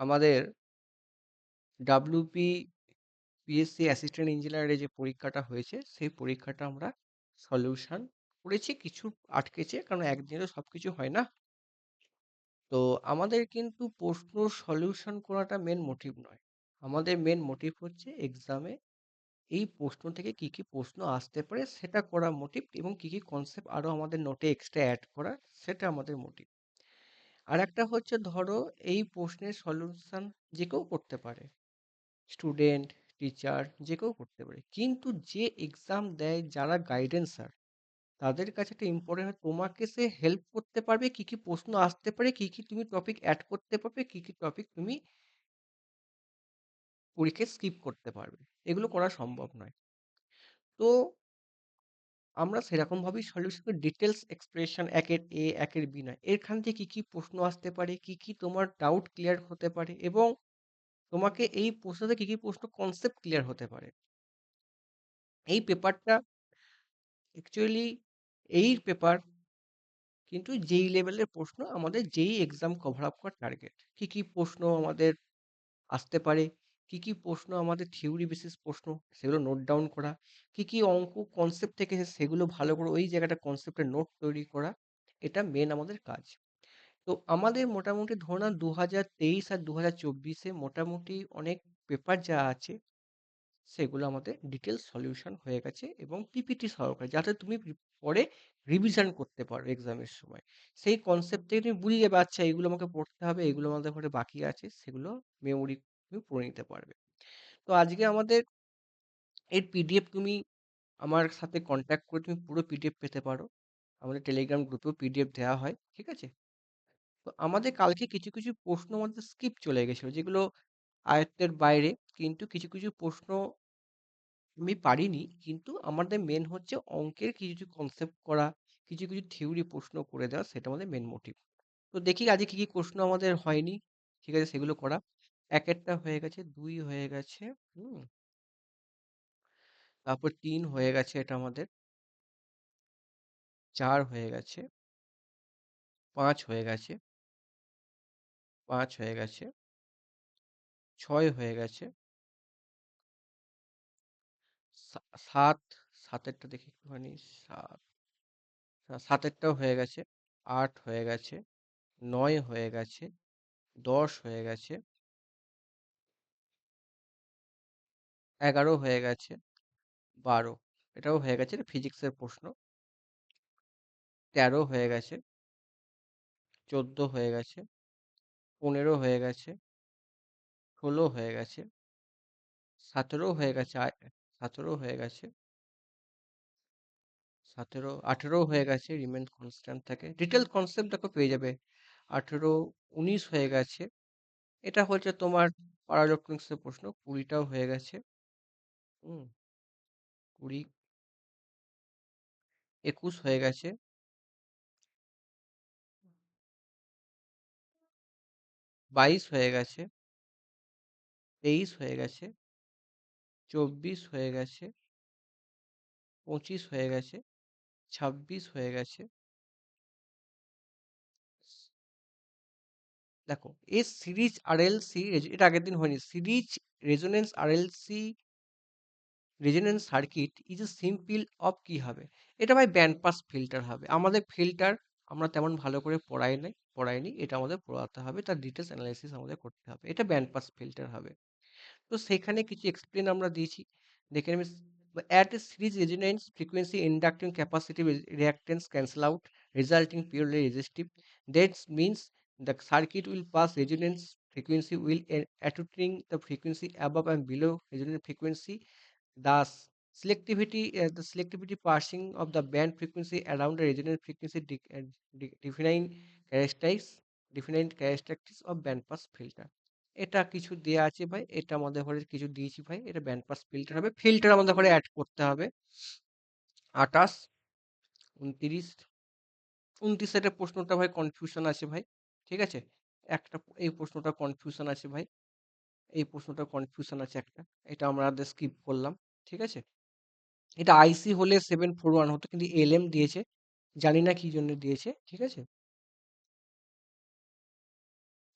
আমাদের WP PSC assistant ইঞ্জিনিয়ারের যে পরীক্ষাটা হয়েছে সেই পরীক্ষাটা আমরা সলিউশন করেছি, কিছু আটকেছে কারণ একদিনে তো সবকিছু হয় না। তো আমাদের কিন্তু প্রশ্ন সলিউশন করাটা মেন মোটিভ নয়, আমাদের মেন মোটিভ হচ্ছে এক্সামে এই প্রশ্ন থেকে কি কি প্রশ্ন আসতে পারে সেটা করা মোটিভ, এবং কি কি কনসেপ্ট আরো আমাদের নোটে এক্সট্রা অ্যাড করা সেটা আমাদের মোটিভ। আর একটা হচ্ছে ধরো এই প্রশ্নের সলিউশন যে কেউ করতে পারে, স্টুডেন্ট, টিচার, যে কেউ করতে পারে, কিন্তু যে এক্সাম দেয় যারা গাইডেন্সার তাদের কাছে একটা ইম্পর্টেন্ট হয় তোমাকে সে হেল্প করতে পারবে, কি কি প্রশ্ন আসতে পারে, কি কি তুমি টপিক অ্যাড করতে পারবে, কি কি টপিক তুমি পরীক্ষায় স্কিপ করতে পারবে, এগুলো করা সম্ভব নয়। তো আমরা সেরকম ভাবেই সলিউশন ডিটেলস এক্সপ্রেশন একের এ একের বি নয়, এখান থেকে কি কি প্রশ্ন আসতে পারে, কি কি তোমার ডাউট ক্লিয়ার হতে পারে, এবং তোমাকে এই প্রশ্ন থেকে কি কি প্রশ্ন কনসেপ্ট ক্লিয়ার হতে পারে, এই পেপারটা অ্যাকচুয়ালি এই পেপার কিন্তু যেই লেভেলের প্রশ্ন আমাদের যেই এক্সাম কভার আপ করার টার্গেট, কি কি প্রশ্ন আমাদের আসতে পারে, কি কি প্রশ্ন আমাদের থিওরি বেসিস প্রশ্ন সেগুলো নোট ডাউন করা, কি কি অঙ্ক কনসেপ্ট থেকে এসে সেগুলো ভালো করে ওই জায়গাটা কনসেপ্টের নোট তৈরি করা, এটা মেন আমাদের কাজ। তো আমাদের মোটামুটি ধরো না 2023 আর 2024-এ মোটামুটি অনেক পেপার যা আছে সেগুলো আমাদের ডিটেল সলিউশন হয়ে গেছে এবং পিপিটি সহকারে, যাতে তুমি পরে রিভিশন করতে পারো এক্সামের সময়, সেই কনসেপ্ট থেকে তুমি বুঝে যাবে আচ্ছা এগুলো আমাকে পড়তে হবে, এগুলো আমাদের ঘরে বাকি আছে, সেগুলো মেমোরি তুমি পড়ে নিতে পারবে। তো আজকে আমাদের এর পিডিএফ তুমি আমার সাথে কন্ট্যাক্ট করে তুমি পুরো পিডিএফ পেতে পারো, আমাদের টেলিগ্রাম গ্রুপেও পিডিএফ দেওয়া হয়, ঠিক আছে? তো আমাদের কালকে কিছু কিছু প্রশ্ন আমাদের স্কিপ চলে গেছিলো যেগুলো আয়ত্তের বাইরে, কিন্তু কিছু কিছু প্রশ্ন আমি পারিনি, কিন্তু আমাদের মেন হচ্ছে অঙ্কের কিছু কিছু কনসেপ্ট করা, কিছু কিছু থিওরি প্রশ্ন করে দেওয়া, সেটা আমাদের মেন মোটিভ। তো দেখি আজকে কি কি প্রশ্ন আমাদের হয়নি, ঠিক আছে, সেগুলো করা। একটা হয়ে গেছে, দুই হয়ে গেছে, হুম, তারপর তিন হয়ে গেছে, এটা আমাদের চার হয়ে গেছে, পাঁচ হয়ে গেছে, পাঁচ হয়ে গেছে, ছয় হয়ে গেছে, সাত, সাতেরটা দেখি একটুখানি, সাত, সাতেরটাও হয়ে গেছে, আট হয়ে গেছে, নয় হয়ে গেছে, দশ হয়ে গেছে, 11 হয়ে গেছে, 12 এটাও হয়ে গেছে, ফিজিক্সের প্রশ্ন, 13 হয়ে গেছে, 14 হয়ে গেছে, 15 হয়ে গেছে, 16 হয়ে গেছে, 17 হয়ে গেছে, 17 হয়ে গেছে, 17, 18 হয়ে গেছে, রিমেন কনস্ট্যান্ট থাকে, ডিটেল কনসেপ্ট দেখো পেয়ে যাবে। 18, 19 হয়ে গেছে, এটা হচ্ছে তোমার পারা ইলেকট্রনিক্সের প্রশ্ন, 20টাও হয়ে গেছে, হুম, 20, 21 হয়ে গেছে, 22 হয়ে গেছে, 23 হয়ে গেছে, 24 হয়ে গেছে, 25 হয়ে গেছে, 26 হয়ে গেছে। দেখো এই সিরিজ আরএলসি, এটা আগের দিন হয়নি, series resonance RLC resonance circuit is a simple of কি হবে, এটা ভাই ব্যান্ড পাস ফিল্টার হবে, আমাদের ফিল্টার আমরা তেমন ভালো করে পড়াইনি, এটা আমাদের পড়াতে হবে, তার ডিটেলস অ্যানালাইসিস আমাদের করতে হবে, এটা ব্যান্ড পাস ফিল্টার হবে। তো সেখানে কিছু এক্সপ্লেন আমরা দিয়েছি, দেখে নেবে। At a series resonance frequency inducting capacity reactance cancel out resulting purely resistive, that means the circuit will pass resonance frequency will attenuating the frequency above and below resonant frequency. The selectivity passing of the band frequency around the resonant frequency define characteristics definite characteristics of band pass filter. এটা কিছু দেয়া আছে ভাই, এটা আমাদের ঘরে কিছু দিয়েছি ভাই, এটা ব্যান্ড পাস ফিল্টার হবে, ফিল্টার আমাদের ঘরে অ্যাড করতে হবে। 28, 29, 29 এর প্রশ্নটা ভাই কনফিউশন আছে ভাই, ঠিক আছে, একটা এই প্রশ্নটা কনফিউশন আছে ভাই, এই প্রশ্নটা কনফিউশন আছে একটা, এটা আমরা স্কিপ করলাম, ঠিক আছে। এটা আইসি হলে 741 হতো, কিন্তু এলএম দিয়েছে, জানি না কি জন্য দিয়েছে, ঠিক আছে।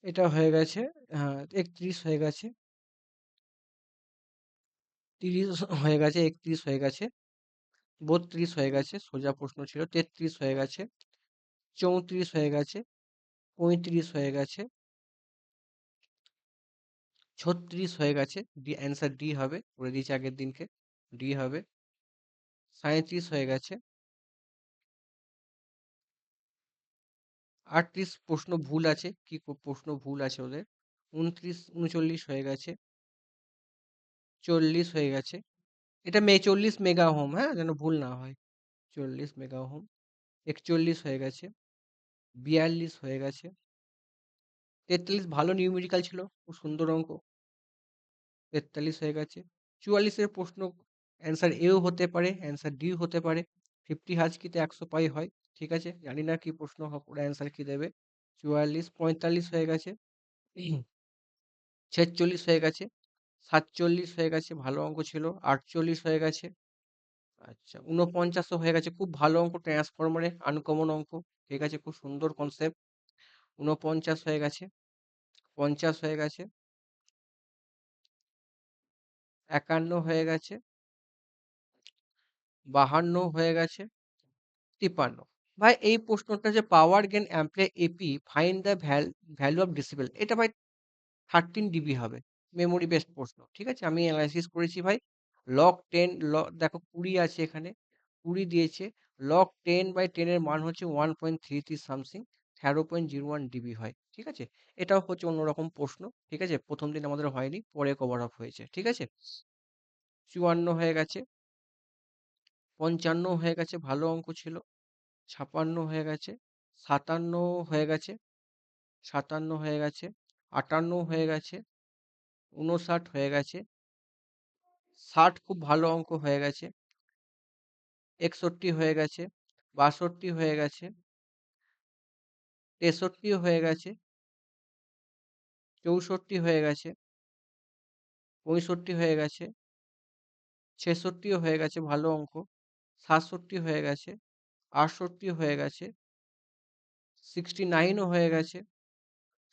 এটা হয়ে গেছে। হ্যাঁ, ৩১ হয়ে গেছে, ৩০ হয়ে গেছে, ৩১ হয়ে গেছে, ৩২ হয়ে গেছে, সোজা প্রশ্ন ছিল, ৩৩ হয়ে গেছে, ৩৪ হয়ে গেছে, ৩৫ হয়ে গেছে, ৩৬ হয়ে গেছে, ডি অ্যান্সার ডি হবে, বলে দিয়েছি আগের দিনকে, ডি হবে, ৩৭ হয়ে গেছে, ৩৮ প্রশ্ন ভুল আছে, কি প্রশ্ন ভুল আছে ওদের, ২৯ ৩৯ হয়ে গেছে, ৪০ হয়ে গেছে, এটা ৪০ মেগা হোম, হ্যাঁ, যেন ভুল না হয়, ৪০ মেগা হোম, ৪১ হয়ে গেছে, ৪২ হয়ে গেছে, ৪৩ ভালো নিউমেরিক্যাল ছিল, খুব সুন্দর অঙ্ক, ৪৩ হয়ে গেছে, ৪৪ এর প্রশ্ন অ্যান্সার এও হতে পারে, অ্যান্সার ডিও হতে পারে, 50 হাজকিতে ১০০ পাই হয়, ঠিক আছে, জানি না কি প্রশ্ন ওরা অ্যান্সার কি দেবে, ৪৪, ৪৫ হয়ে গেছে, ৪৬ হয়ে গেছে, ৪৭ হয়ে গেছে, ভালো অঙ্ক ছিল, ৪৮ হয়ে গেছে, আচ্ছা, ৪৯ ও হয়ে গেছে, খুব ভালো অঙ্ক, ট্রান্সফরমারে আনকমন অঙ্ক, ঠিক আছে, খুব সুন্দর কনসেপ্ট, ৪৯ হয়ে গেছে, ৫০ হয়ে গেছে, ৫১ হয়ে গেছে, ৫২ হয়ে গেছে, ৫৩। ভাই এই প্রশ্নটা যে power gain amplifier AP find the value of decibel, এটা ভাই 13 ডিবি হবে, মেমোরি বেসড প্রশ্ন, ঠিক আছে, আমি অ্যানালাইসিস করেছি ভাই, লগ 10 দেখো 20 আছে এখানে, 20 দিয়েছে, লগ 10/10 এর মান হচ্ছে 1.33 সামথিং, 13.01 ডিবি হয়, ঠিক আছে, এটাও হচ্ছে অন্যরকম প্রশ্ন, ঠিক আছে, প্রথম দিন আমাদের হয়নি, পরে কভার আপ হয়েছে, ঠিক আছে, ৫৪ হয়ে গেছে, ৫৫ হয়ে গেছে, ভালো অঙ্ক ছিল, ৫৬ হয়ে গেছে, ৫৭ হয়ে গেছে, ৫৭ হয়ে গেছে, ৫৮ হয়ে গেছে, ৫৯ হয়ে গেছে, ৬০ খুব ভালো অঙ্ক হয়ে গেছে, ৬১ হয়ে গেছে, ৬২ হয়ে গেছে, ৬৩ হয়ে গেছে, ৬৪ হয়ে গেছে, ৬৫ হয়ে গেছে, ৬৬ হয়ে গেছে, ভালো অঙ্ক, ৬৭ হয়ে গেছে, ৬৮ হয়ে গেছে, 69 হয়ে গেছে,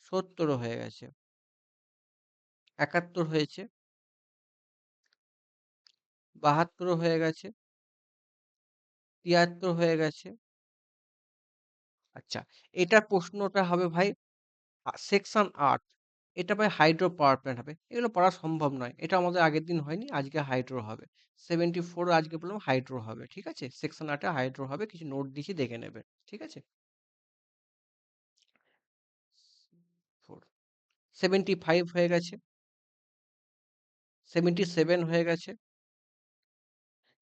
৭০ হয়ে গেছে, ৭১ হয়েছে, ৭২ হয়ে গেছে, ৭৩ হয়ে গেছে, আচ্ছা, এটার প্রশ্নটা হবে ভাই সেকশন ৮, এটা ভাই হাইড্রো পাওয়ার প্ল্যান্ট হবে, এগুলো পড়া সম্ভব নয়, এটা আমাদের আগের দিন হয়নি, আজকে হাইড্রো হবে, 74 আজকে বললাম হাইড্রো হবে, ঠিক আছে, সেকশন ৮ হাইড্রো হবে, কিছু নোট দিয়েছি দেখে নেবে, ঠিক আছে, 75 হয়ে গেছে, 77 হয়ে গেছে,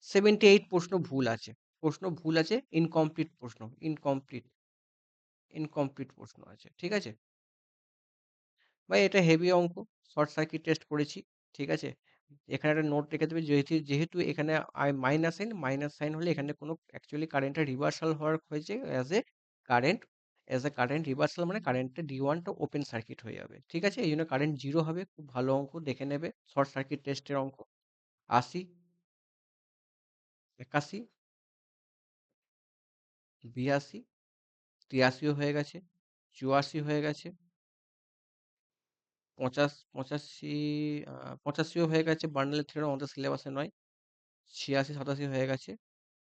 78 প্রশ্ন ভুল আছে, প্রশ্ন ভুল আছে, ইনকমপ্লিট প্রশ্ন, ইনকমপ্লিট প্রশ্ন আছে, ঠিক আছে, ভাই এটা হেভি অঙ্ক, শর্ট সার্কিট টেস্ট করেছি, ঠিক আছে, এখানে একটা নোট রেখে দেবে, যেহেতু যেহেতু এখানে মাইনাস সাইন হলে এখানে কোনো অ্যাকচুয়ালি কারেন্টের রিভার্সাল হওয়ার হয়েছে, current as a current reversal, মানে কারেন্টের ডি ওয়ানটা ওপেন সার্কিট হয়ে যাবে, ঠিক আছে, এই জন্য কারেন্ট জিরো হবে, খুব ভালো অঙ্ক, দেখে নেবে, শর্ট সার্কিট টেস্টের অঙ্ক, ৮০, ৮১, ৮২, ৮৩ হয়ে গেছে, ৮৪ হয়ে গেছে, ৮৫, ৮৫ও হয়ে গেছে, বার্নলের থিওরেম আমাদের সিলেবাসে নয়, ৮৬, ৮৭ হয়ে গেছে,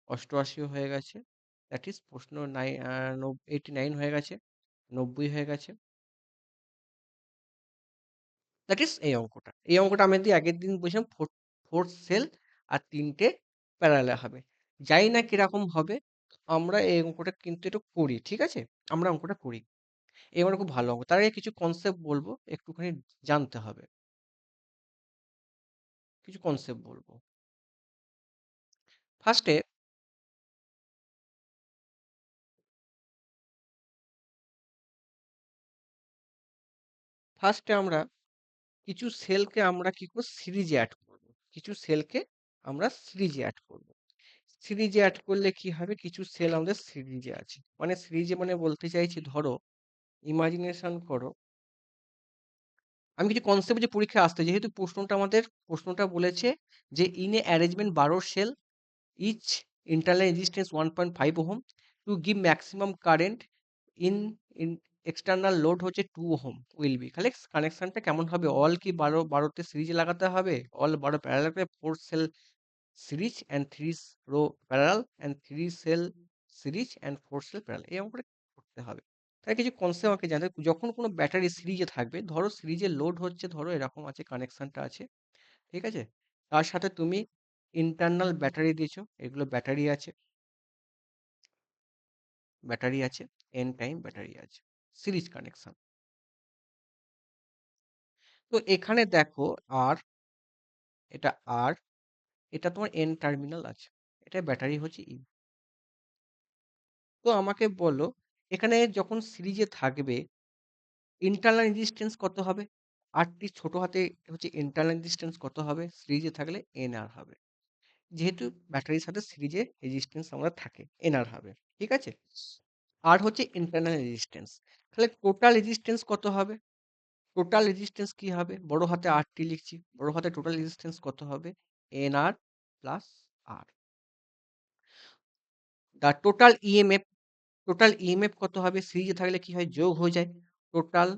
৮৮ হয়ে গেছে, দ্যাট ইজ প্রশ্ন 89 হয়ে গেছে, ৯০ হয়ে গেছে, দ্যাট ইজ এই অঙ্কটা আমি আগের দিন বলছিলাম, ফোর্থ সেল আর ৩টে প্যারালাল হবে, জানি না কিরকম হবে, আমরা এই অঙ্কটা কিন্তু একটু করি, ঠিক আছে, আমরা অঙ্কটা করি, এই অঙ্কটা খুব ভালো অঙ্ক, তার আগে কিছু কনসেপ্ট বলবো, একটুখানি জানতে হবে, কিছু কনসেপ্ট বলবো, ফার্স্টে ফার্স্টে আমরা কিছু সেলকে আমরা কি করব, সিরিজে অ্যাড করব, কিছু সেলকে আমরা সিরিজে অ্যাড করব, সিরিজে অ্যাড করলে কি হবে, কিছু সেল আমাদের সিরিজে আছে, মানে সিরিজে মানে বলতে চাইছি, ধরো ইমাজিনেশন করো, আমি কিছু কনসেপ্ট যে পরীক্ষায় আসতে, যেহেতু প্রশ্নটা বলেছে যে in a arrangement 12 cell, each internal resistance 1.5 ohm, to give maximum current in in external load হচ্ছে 2 ওহম উইল বি, তাহলে কানেকশনটা কেমন হবে? অল কি 12 সিরিজে লাগাতে হবে, অল 12 প্যারালাল করে 4 cell series and 3 row parallel and 3 cell series and 4 cell parallel, এরকম করে করতে হবে। তাই কিছু কনসেপ্ট আমাকে জানতে হবে। যখন কোনো ব্যাটারি সিরিজে থাকবে, ধরো সিরিজের লোড হচ্ছে, ধরো এরকম আছে, কানেকশনটা আছে, ঠিক আছে? তার সাথে তুমি ইন্টারনাল ব্যাটারি দিয়েছো, এগুলো ব্যাটারি আছে, এন টাইম ব্যাটারি আছে, সিরিজ কানেকশন। তো এখানে দেখো আর, এটা আর, এটা তোমার এন টার্মিনাল আছে, এটা ব্যাটারি হচ্ছে ই। তো আমাকে বলো, এখানে যখন সিরিজে থাকবে ইন্টারনাল রেজিস্ট্যান্স কত হবে? আরটি ছোট হাতে হচ্ছে ইন্টারনাল রেজিস্ট্যান্স কত হবে সিরিজে থাকলে? এন আর হবে। যেহেতু ব্যাটারির সাথে সিরিজে রেজিস্ট্যান্স আমরা থাকে, এন আর হবে, ঠিক আছে? আর হচ্ছে ইন্টারনাল রেজিস্ট্যান্স, তাহলে টোটাল রেজিস্ট্যান্স কত হবে? টোটাল রেজিস্ট্যান্স কি হবে? বড় হাতে আরটি লিখছি, বড় হাতে টোটাল রেজিস্ট্যান্স কত হবে? এন আর প্লাস আর। দা টোটাল ইএমএফ, টোটাল ইএমএফ কত হবে? সিরিজে থাকলে কি হয়, যোগ হয়ে যায়। টোটাল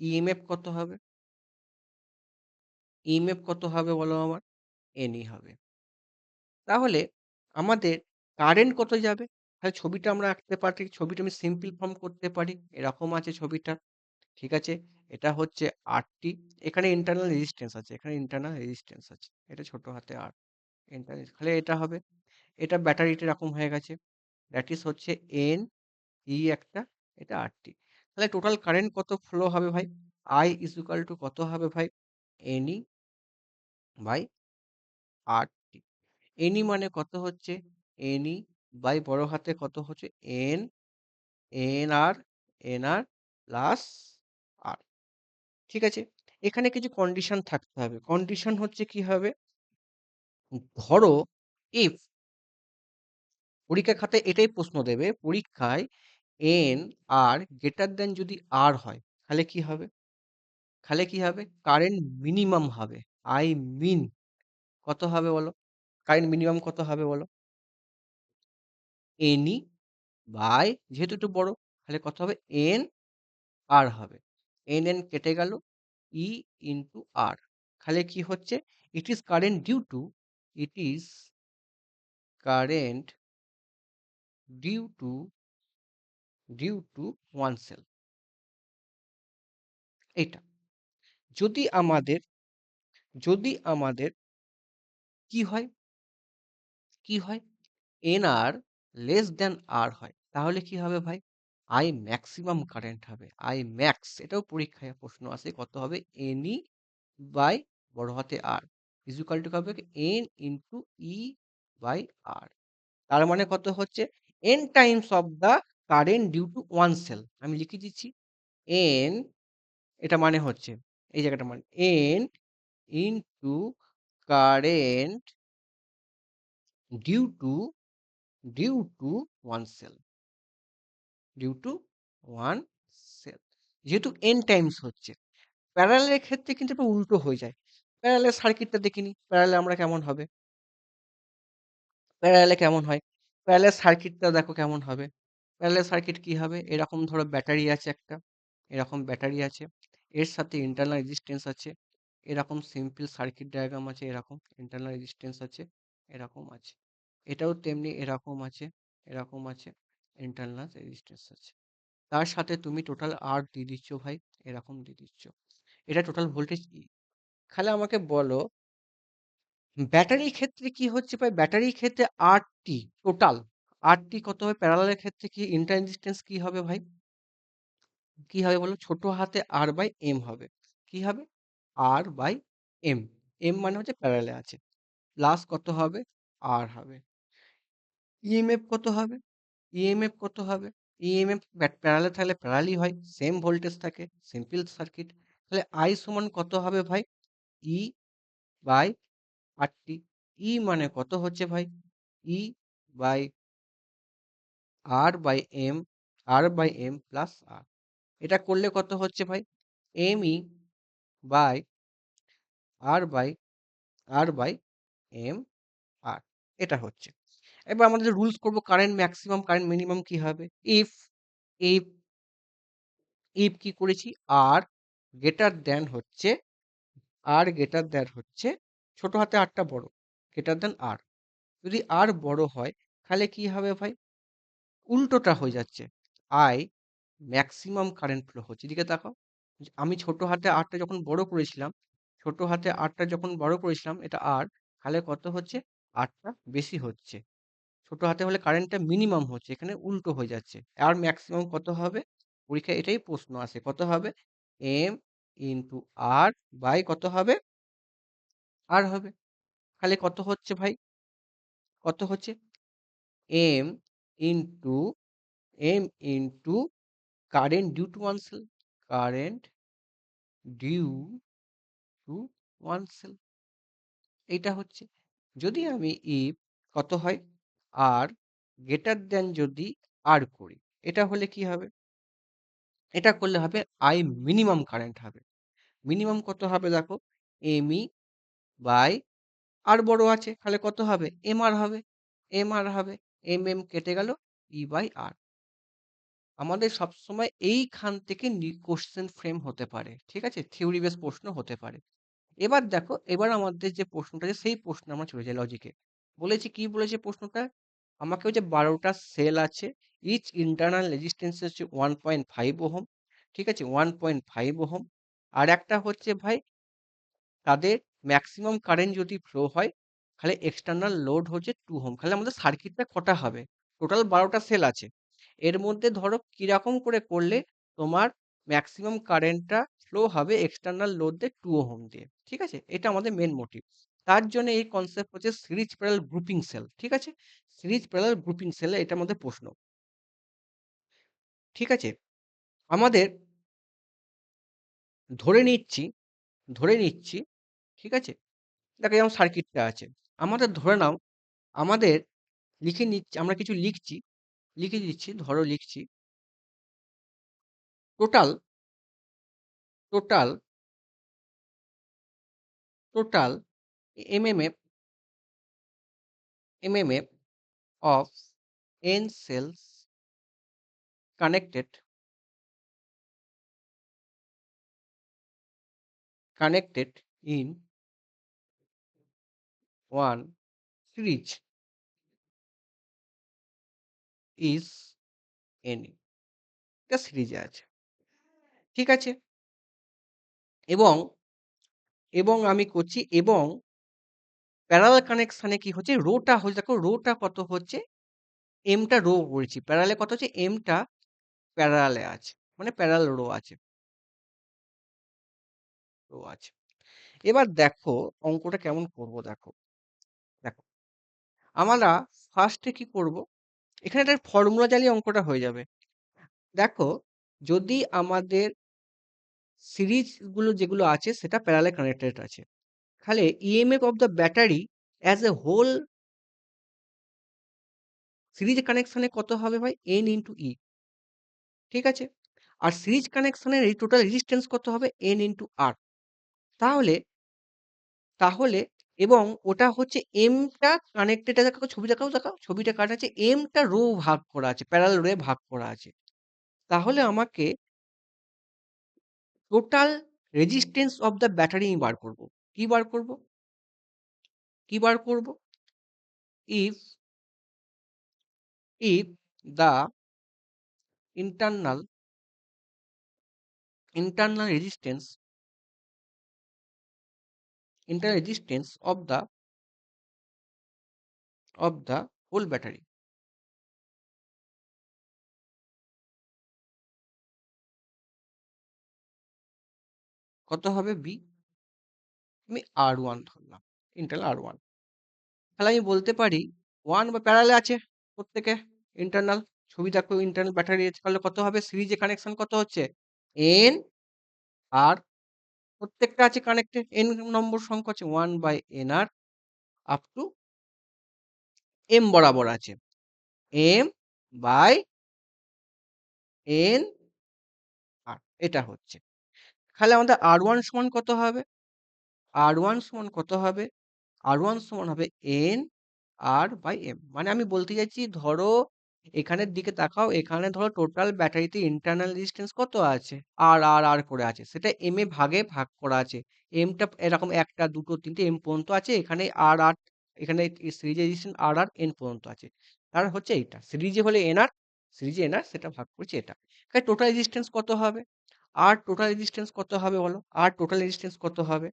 ইএমএফ কত হবে? ইএমএফ কত হবে বলো আমার? এনই হবে। তাহলে আমাদের কারেন্ট কত যাবে? তাহলে ছবিটা আমরা আঁকতে পারি, ছবিটা আমি সিম্পল ফর্ম করতে পারি, এরকম আছে ছবিটা, ঠিক আছে? এটা হচ্ছে আরটি, এখানে ইন্টারনাল রেজিস্ট্যান্স আছে, এখানে ইন্টারনাল রেজিস্ট্যান্স আছে, এটা ছোট হাতে আর, ইন্টারনাল, তাহলে এটা হবে, এটা ব্যাটারিটা এরকম হয়ে গেছে, দ্যাট ইজ হচ্ছে এন ই একটা, এটা আরটি। তাহলে টোটাল কারেন্ট কত ফ্লো হবে ভাই? আই ইজ ইকুয়াল টু কত হবে ভাই? এনই বাই আরটি। এনই মানে কত হচ্ছে? এনই বাই বড় হাতে কত হচ্ছে? এন, এন আর, এন আর প্লাস আর, ঠিক আছে? এখানে কিছু কন্ডিশন থাকতে হবে। কন্ডিশন হচ্ছে কি হবে? ধরো ইফ, পরীক্ষা খাতায় এটাই প্রশ্ন দেবে পরীক্ষায়, এন আর গ্রেটার দেন যদি আর হয়, তাহলে কি হবে? তাহলে কি হবে? কারেন্ট মিনিমাম হবে। আই মিন কত হবে বলো? কারেন্ট মিনিমাম কত হবে বলো? এনই বাই, যেহেতু একটু বড়, তাহলে কত হবে? এন আর হবে। এন এন কেটে গেল, ই ইন্টু আর, তাহলে কি হচ্ছে? It is current due to, it is current due to, due to one cell, এটা। যদি আমাদের, যদি আমাদের কি হয়, কি হয়, এন আর লেস দেন আর হয়, তাহলে কি হবে ভাই? আই ম্যাক্সিমাম কারেন্ট হবে, আই ম্যাক্স, এটাও পরীক্ষায় প্রশ্ন আসে, কত হবে? এনই বাই বড় হাতে আর ইজ ইকুয়াল টু হবে N into E by R. তার মানে কত হচ্ছে? N times of the current due to one cell, আমি লিখে দিচ্ছি এন, এটা মানে হচ্ছে এই জায়গাটা মানে N into current due to, due to one cell, due to one cell, যেহেতু এন টাইমস হচ্ছে। প্যারালালের ক্ষেত্রে কিন্তু একটু উল্টো হয়ে যায়। প্যারালাল সার্কিটটা দেখিনি, প্যারালালে আমরা কেমন হবে, প্যারালালে কেমন হয়? প্যারালাল সার্কিটটা দেখো কেমন হবে। প্যারালাল সার্কিট কি হবে? এরকম ধরো ব্যাটারি আছে একটা, এরকম ব্যাটারি আছে, এর সাথে ইন্টারনাল রেজিস্ট্যান্স আছে, এরকম সিম্পল সার্কিট ডায়াগ্রাম আছে, এরকম ইন্টারনাল রেজিস্ট্যান্স আছে, এরকম আছে, এটাও তেমনি এরকম আছে, এরকম আছে, ইন্টারনাল রেজিস্ট্যান্স আছে। তার সাথে তুমি টোটাল আর দিয়ে দিচ্ছ ভাই, এরকম দিয়ে দিচ্ছ, এটা টোটাল ভোল্টেজ ই। তাহলে আমাকে বলো ব্যাটারির ক্ষেত্রে কি হচ্ছে ভাই? ব্যাটারির ক্ষেত্রে আরটি টোটাল, আরটি কত হবে? প্যারালালের ক্ষেত্রে কি ইন্টার রেজিস্ট্যান্স কি হবে ভাই? কি হবে বলো? ছোট হাতে আর বাই এম হবে, কি হবে? আর বাই এম, এম মানে হচ্ছে প্যারালালে আছে, প্লাস কত হবে? আর হবে। ইএমএফ কত হবে? ইএমএফ কত হবে? ইএমএফ প্যারালালে থাকলে প্যারালালই হয়, সেম ভোল্টেজ থাকে, সিম্পল সার্কিট। তাহলে আই সমান কত হবে ভাই? E by RT. ই মানে কত হচ্ছে ভাই? E by R by M, R by M plus R. এটা করলে কত হচ্ছে ভাই? M E by R by, R by M R, এটা হচ্ছে। এবার আমাদের রুলস করব কারেন্ট ম্যাক্সিমাম, কারেন্ট মিনিমাম কি হবে? ইফ ইফ ইফ কি করেছি? আর গ্রেটার দ্যান হচ্ছে ছোট হাতে আর টা বড়। গ্রেটার দ্যান আর। যদি আর বড় হয় তাহলে কি হবে ভাই? উল্টোটা হয়ে যাচ্ছে। আই ম্যাক্সিমাম কারেন্ট ফ্লো হচ্ছে। এদিকে তাকাও। আমি ছোট হাতে আর টা যখন বড় করেছিলাম, এটা আর, তাহলে কত হচ্ছে? আর টা বেশি হচ্ছে। ছোট হাতে হলে কারেন্টটা মিনিমাম হচ্ছে, এখানে উল্টো হয়ে যাচ্ছে। আর ম্যাক্সিমাম কত হবে? পরীক্ষায় এটাই প্রশ্ন আসে। কত হবে? এম ইন্টু আর বাই কত হবে? আর হবে। তাহলে কত হচ্ছে ভাই? কত হচ্ছে? M into M into current due to one cell, current due to one cell, এইটা হচ্ছে। যদি আমি ইফ কত হয়? আর গ্রেটার দেন যদি আর করি, এটা হলে কি হবে? এটা করলে হবে আই মিনিমাম কারেন্ট হবে। মিনিমাম কত হবে দেখো? এমই বাই আর বড় আছে, তাহলে কত হবে? এম আর হবে। এম কেটে গেল, ই বাই আর। আমাদের সবসময় এইখান থেকে কোশ্চেন ফ্রেম হতে পারে, ঠিক আছে? থিওরি বেস প্রশ্ন হতে পারে। এবার দেখো, এবার আমাদের যে প্রশ্নটা আছে সেই প্রশ্ন আমরা চলে যাই লজিকে। বলেছি কি বলেছে প্রশ্নটা? আমাকে ওই যে 12টা সেল আছে, ইচ ইন্টারনাল রেজিস্ট্যান্স হচ্ছে 1.5 ওহম, ঠিক আছে? 1.5 ওহম। আর একটা হচ্ছে ভাই, তাদের ম্যাক্সিমাম কারেন্ট যদি ফ্লো হয় তাহলে এক্সটার্নাল লোড হচ্ছে 2 ওহম। তাহলে আমাদের সার্কিটটা কটা হবে? টোটাল 12টা সেল আছে, এর মধ্যে ধরো কিরকম করে করলে তোমার ম্যাক্সিমাম কারেন্টটা ফ্লো হবে এক্সটার্নাল লোড দিয়ে 2 ওহম দিয়ে, ঠিক আছে? এটা আমাদের মেন মোটিভ। তার জন্য এই কনসেপ্ট হচ্ছে সিরিজ প্যারালাল গ্রুপিং সেল, ঠিক আছে? সিরিজ প্যারালাল গ্রুপিং সেলে এটার মধ্যে প্রশ্ন, ঠিক আছে? আমাদের ধরে নিচ্ছি ধরে নিচ্ছি ঠিক আছে, দেখো যেমন সার্কিটটা আছে, আমাদের ধরে নাও, আমাদের লিখে নিচ্ছি, আমরা কিছু লিখছি, লিখে দিচ্ছি, ধরো লিখছি total total total MMF MMF of n cells connected in one series is n, এটা সিরিজে আছে, ঠিক আছে? এবং এবং আমি করছি, এবং প্যারালাল কানেকশনে কি হচ্ছে, রোটা হচ্ছে, দেখো রোটা কত হচ্ছে, এমটা রো করেছি, প্যারালে কত হচ্ছে, এমটা প্যারালে আছে, মানে প্যারাল রো আছে। এবার দেখো অঙ্কটা কেমন করব, দেখো দেখো আমরা ফার্স্টে কি করব, এখানে একটা ফর্মুলা জানলে অঙ্কটা হয়ে যাবে। দেখো, যদি আমাদের সিরিজ গুলো যেগুলো আছে সেটা প্যারালাল কানেক্টেড আছে, তাহলে EMF of the battery as a whole series কানেকশনে কত হবে ভাই? এন ইন্টু ই, ঠিক আছে? আর সিরিজ কানেকশনের এই টোটাল রেজিস্ট্যান্স কত হবে? এন ইন্টু আর। তাহলে তাহলে এবং ওটা হচ্ছে এমটা কানেক্টেড, দেখো ছবি দেখাও, দেখাও ছবিটা কাটা আছে, এমটা রো ভাগ করা আছে, প্যারালাল রে ভাগ করা আছে। তাহলে আমাকে total resistance of the battery আমি বার করব। কি বার করব? কি বার করব? If if the internal internal resistance internal resistance of the whole battery কত হবে? বি, আমি আর ওয়ান ধরলাম, ইন্টারনাল আর ওয়ান। তাহলে আমি বলতে পারি ওয়ান বা প্যারালে আছে প্রত্যেকে, ইন্টারনাল, ছবি দেখো ইন্টারনাল ব্যাটারি আছে, তাহলে কত হবে? সিরিজে কানেকশন কত হচ্ছে? এন আর, প্রত্যেকটা আছে কানেক্টেড, এন নম্বর সংখ্যা আছে, ওয়ান বাই এন আর আপ টু এম বরাবর আছে, এম বাই এন আর, এটা হচ্ছে। তাহলে আমাদের আর ওয়ান সমান কত হবে? আর ওয়ান সমান কত হবে? আর ওয়ান সমান হবে এন আর বাই এম। মানে আমি বলতে চাইছি, ধরো এখানের দিকে তাকাও, এখানে ধরো টোটাল ব্যাটারিতে ইন্টারনাল রেজিস্ট্যান্স কত আছে, আর করে আছে, সেটা এম এ ভাগে ভাগ করা আছে। এমটা এরকম একটা দুটো তিনটে এম পর্যন্ত আছে, এখানে আর এখানে সিরিজ রেজিস্ট্যান্স আর এন পর্যন্ত আছে। তার হচ্ছে এইটা সিরিজে হলে এনআর, সিরিজে এনআর সেটা ভাগ করছে এটা। টোটাল রেজিস্ট্যান্স কত হবে? আর টোটাল রেজিস্ট্যান্স কত হবে বলো? আর টোটাল রেজিস্ট্যান্স কত হবে?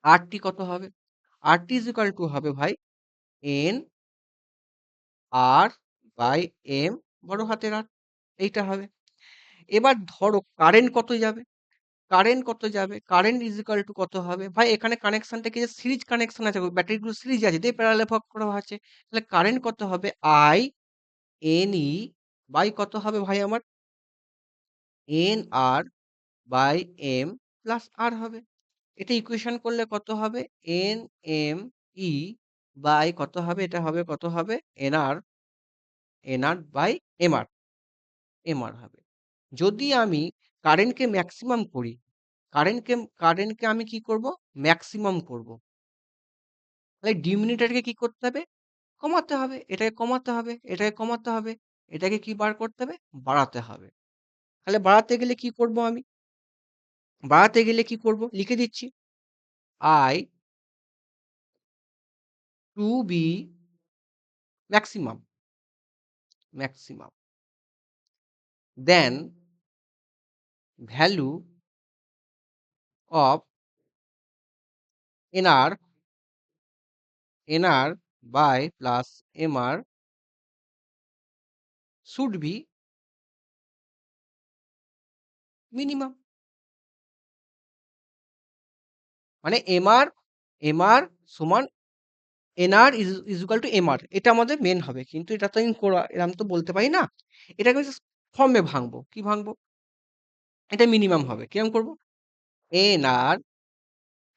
আরটি কত হবে? আরটি ইজ ইকুয়াল টু হবে ভাই এন আর বাই এম বড় হাতের আর, এইটা হবে। এবার ধরো কারেন্ট কত যাবে? কারেন্ট কত যাবে? কারেন্ট ইজ ইকুয়াল টু কত হবে ভাই? এখানে কানেকশনটা কি, সিরিজ কানেকশন আছে, ব্যাটারিগুলো সিরিজ আছে, দিয়ে প্যারালাল ভাগ করা আছে। তাহলে কারেন্ট কত হবে? আই এন ই বাই কত হবে ভাই আমার? N R by M plus R হবে। এটা ইকুয়েশন করলে কত হবে? এন এম ই বাই কত হবে? এটা হবে কত হবে? এনআর বাই এমআর, এমআর হবে। যদি আমি কারেন্টকে ম্যাক্সিমাম করি, কারেন্টকে কারেন্টকে আমি কি করব? ম্যাক্সিমাম করব। তাহলে ডিমিনিটরকে কি করতে হবে? কমাতে হবে। এটাকে কমাতে হবে, এটাকে কমাতে হবে, এটাকে কি বার করতে হবে? বাড়াতে হবে। তাহলে বাড়াতে গেলে কি করব আমি? বাড়াতে গেলে কি করব? লিখে দিচ্ছি। I to be maximum, maximum then value of N R, N R by plus M R should be minimum. মানে এমআর, এমআর সমান N R is equal to M R, এটা আমাদের মেন হবে। কিন্তু এটা তো আমি এরকম তো বলতে পারি না, এটাকে ফর্মে ভাঙবো। কি ভাঙবো? এটা মিনিমাম হবে। কিরকম করবো? NR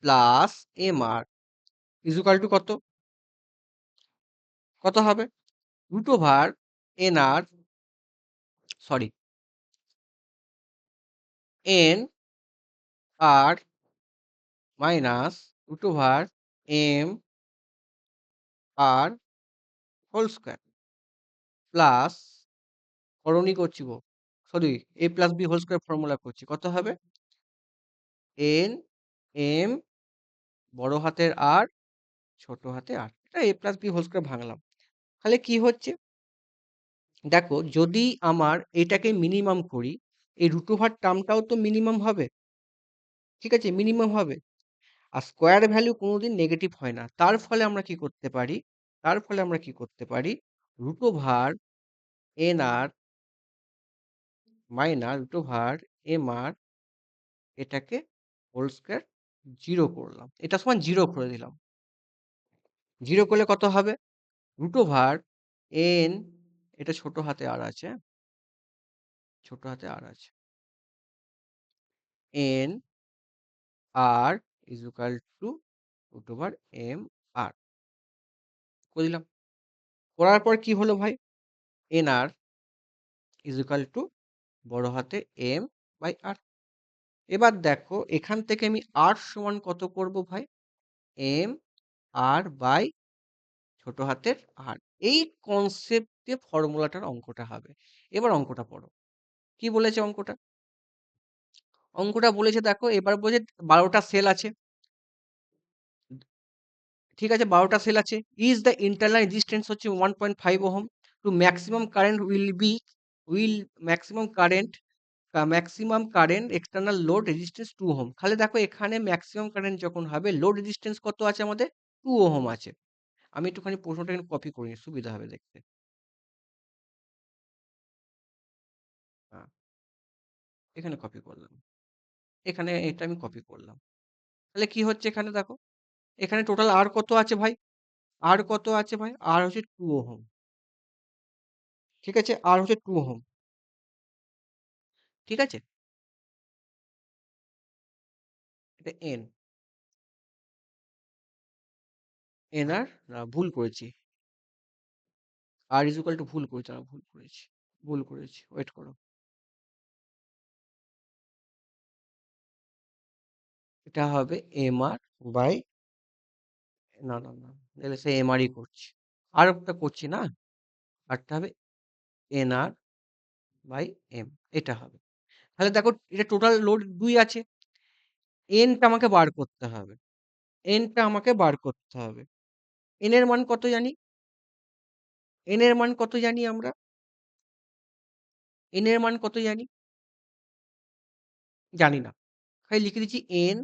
plus MR is equal to কত? কত হবে? Root over NR, sorry, N R minus root over M R whole square plus, করণী করছি গো, sorry, A plus B whole square formula করছি। কত হবে? এন এম বড় হাতের আর ছোট হাতে আর, এটা এ প্লাস বি হোল স্কোয়ার ভাঙলাম। তাহলে কি হচ্ছে? দেখো, যদি আমার এটাকে মিনিমাম করি, এই রুট ওভার টার্মটাও তো মিনিমাম হবে। ঠিক আছে, মিনিমাম হবে। আর স্কোয়ার ভ্যালু কোনোদিন নেগেটিভ হয় না। তার ফলে আমরা কি করতে পারি? তার ফলে আমরা কি করতে পারি? Root over N R minus root over M আর, এটাকে হোল স্কোয়ার জিরো করলাম, এটা সমান জিরো করে দিলাম। জিরো করলে কত হবে? রুট ওভার এন, এটা ছোট হাতে আর আছে, ছোট হাতে আর আছে, N R is equal to root over M R করে দিলাম। করার পর কি হলো ভাই? N R is equal to বড় হাতে এম বাই আর। এবার দেখো, এখান থেকে আমি আর সমান কত করব ভাই? এম আর বাই ছোট হাতের আর। এই কনসেপ্টে ফর্মুলাটার অঙ্কটা হবে। এবার অঙ্কটা পড়ো। কি বলেছে অঙ্কটা? অঙ্কটা বলেছে, দেখো এবার বলেছে 12টা সেল আছে। ঠিক আছে, 12টা সেল আছে। ইজ দ্য ইন্টারনাল রেজিস্ট্যান্স হচ্ছে 1.5 ohm, to maximum current will maximum current, maximum current external load resistance 2 ohm. তাহলে দেখো, এখানে ম্যাক্সিমাম কারেন্ট যখন হবে, লোড রেজিস্ট্যান্স কত আছে আমাদের? 2 ওহম আছে। আমি একটুখানি প্রশ্নটা এখানে কপি করি, সুবিধা হবে দেখতে। হ্যাঁ, এখানে কপি করলাম, এখানে এটা আমি কপি করলাম। তাহলে কি হচ্ছে এখানে দেখো, এখানে টোটাল আর কত আছে ভাই? আর কত আছে ভাই? আর হচ্ছে 2 ওহম। ঠিক আছে, আর হচ্ছে 2 ওহম। ঠিক আছে, এটা এন, এন আর, না ভুল করেছি, আর ইজ ইকুয়াল টু ভুল করেছি, না ভুল করেছি, ভুল করেছি, ওয়েট করো। এটা হবে এম আর বাই, না না না, তাহলে সে এমআরই করছি। আর একটা করছি না, আরটা হবে এনআর বাই এম, এটা হবে। তাহলে দেখো এটা টোটাল লোড 2 আছে। এনটা আমাকে বার করতে হবে। এনটা আমাকে বার করতে হবে। এন এর মান কত জানি? এন এর মান কত জানি আমরা? এন এর মান কত জানি? জানি না। তাই লিখে দিচ্ছি এন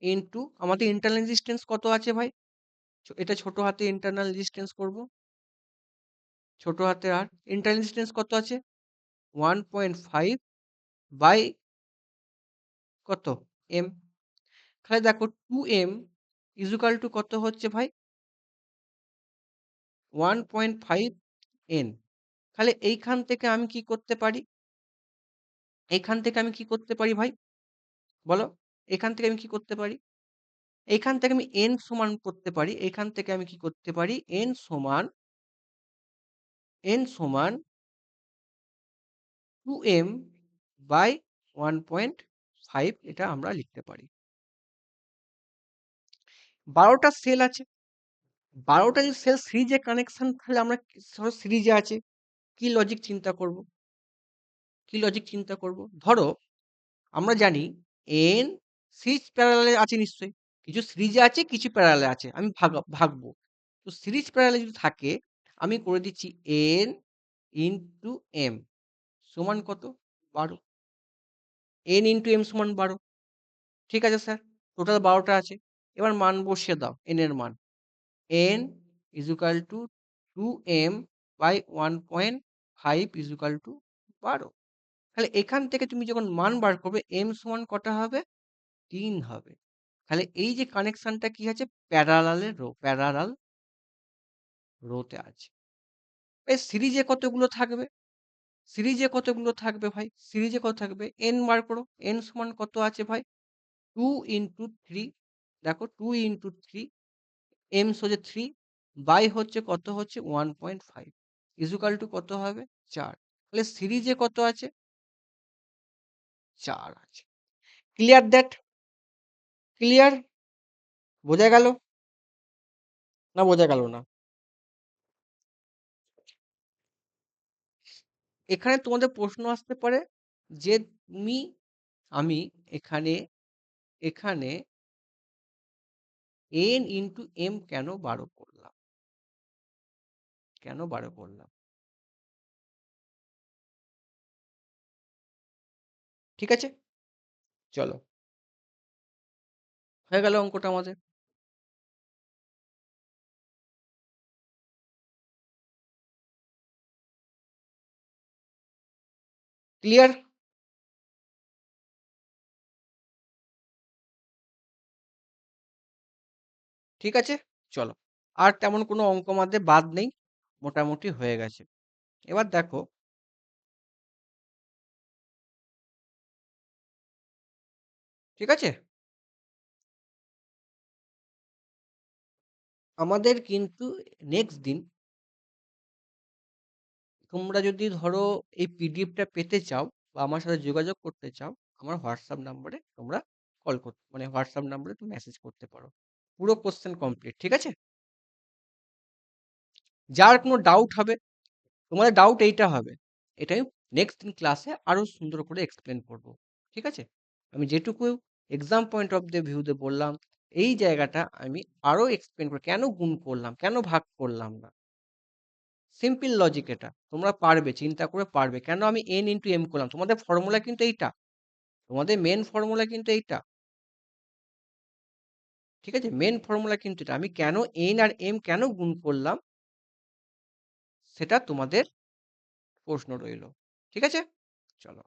ইনটু আমাদের ইন্টারনাল রেজিস্ট্যান্স কত আছে ভাই? এটা ছোট হাতে ইন্টারনাল রেজিস্ট্যান্স করব। ছোট হাতের আর ইন্টারনাল রেজিস্ট্যান্স কত আছে? 1.5 বাই কত? এম। তাহলে দেখো 2m ইকুয়াল টু কত হচ্ছে ভাই? 1.5 n। তাহলে এইখান থেকে আমি কি করতে পারি? এইখান থেকে আমি কি করতে পারি ভাই? বলো। এখান থেকে আমি কি করতে পারি? এইখান থেকে আমি n সমান করতে পারি। এখান থেকে আমি কি করতে পারি? n সমান 2m বাই 1.5 এটা আমরা লিখতে পারি। 12টা সেল আছে। 12টা যদি সেল সিরিজে কানেকশন, তাহলে আমরা ধরো সিরিজে আছে, কি লজিক চিন্তা করব? কি লজিক চিন্তা করব? ধরো আমরা জানি এন সিরিজ প্যারালালে আছে নিশ্চয়ই। কিছু সিরিজে আছে, কিছু প্যারালালে আছে। আমি ভাগবো। তো সিরিজ প্যারালালে যদি থাকে, আমি করে দিচ্ছি এন ইনটু এম সমান কত? 12। এন ইনটু এম সমান 12। ঠিক আছে স্যার, টোটাল 12টা আছে। এবার মান বসিয়ে দাও এন এর মান। N is equal to 2m by 1.5 is equal to 12। তাহলে এখান থেকে তুমি যখন মান বার করবে এম সমান কটা হবে? 3 হবে। তাহলে এই যে কানেকশনটা কি আছে? প্যারালাল রোতে আছে। এই সিরিজে কতগুলো থাকবে? সিরিজে কতগুলো থাকবে ভাই? সিরিজে কত থাকবে? এন বার করো। এন সমান কত আছে ভাই? 2 ইনটু 3। দেখো 2 ইনটু 3, এম সোজে 3 বাই হচ্ছে কত হচ্ছে 1.5 ইকুয়াল টু কত হবে? 4। তাহলে সিরিজে কত আছে? 4 আছে। Clear that? ক্লিয়ার? বোঝা গেল না বোঝা গেল না? এখানে তোমাদের প্রশ্ন আসতে পারে যে তুমি আমি এখানে এখানে এন ইন্টু এম কেন 12 করলাম? কেন 12 করলাম? ঠিক আছে, চলো, হয়ে গেল অঙ্কটা আমাদের। ক্লিয়ার? ঠিক আছে, চলো। আর তেমন কোনো অঙ্ক আমাদের বাদ নেই, মোটামুটি হয়ে গেছে। এবার দেখো, ঠিক আছে, আমাদের কিন্তু নেক্সট দিন তোমরা যদি ধরো এই পিডিএফটা পেতে চাও বা আমার সাথে যোগাযোগ করতে চাও, আমার হোয়াটসঅ্যাপ নাম্বারে তোমরা কল করতে, মানে হোয়াটসঅ্যাপ নাম্বারে তুমি মেসেজ করতে পারো। পুরো কোশ্চেন কমপ্লিট, ঠিক আছে? যার কোনো ডাউট হবে, তোমাদের ডাউট এইটা হবে, এটাই নেক্সট দিন ক্লাসে আরো সুন্দর করে এক্সপ্লেন করব। ঠিক আছে, আমি যেটুকু এক্সাম পয়েন্ট অফ দ্য ভিউতে বললাম, এই জায়গাটা আমি আরো এক্সপ্লেন করে কেন গুণ করলাম, কেন ভাগ করলাম না। সিম্পল লজিক, এটা তোমরা পারবে, চিন্তা করে পারবে। কেন আমি এন ইন্টু এম করলাম? তোমাদের ফর্মুলা কিন্তু এইটা, তোমাদের মেন ফর্মুলা কিন্তু এইটা। ঠিক আছে, মেন ফর্মুলা কিন্তু এটা। আমি কেন এন আর এম কেন গুণ করলাম, সেটা তোমাদের প্রশ্ন রইল। ঠিক আছে, চলো।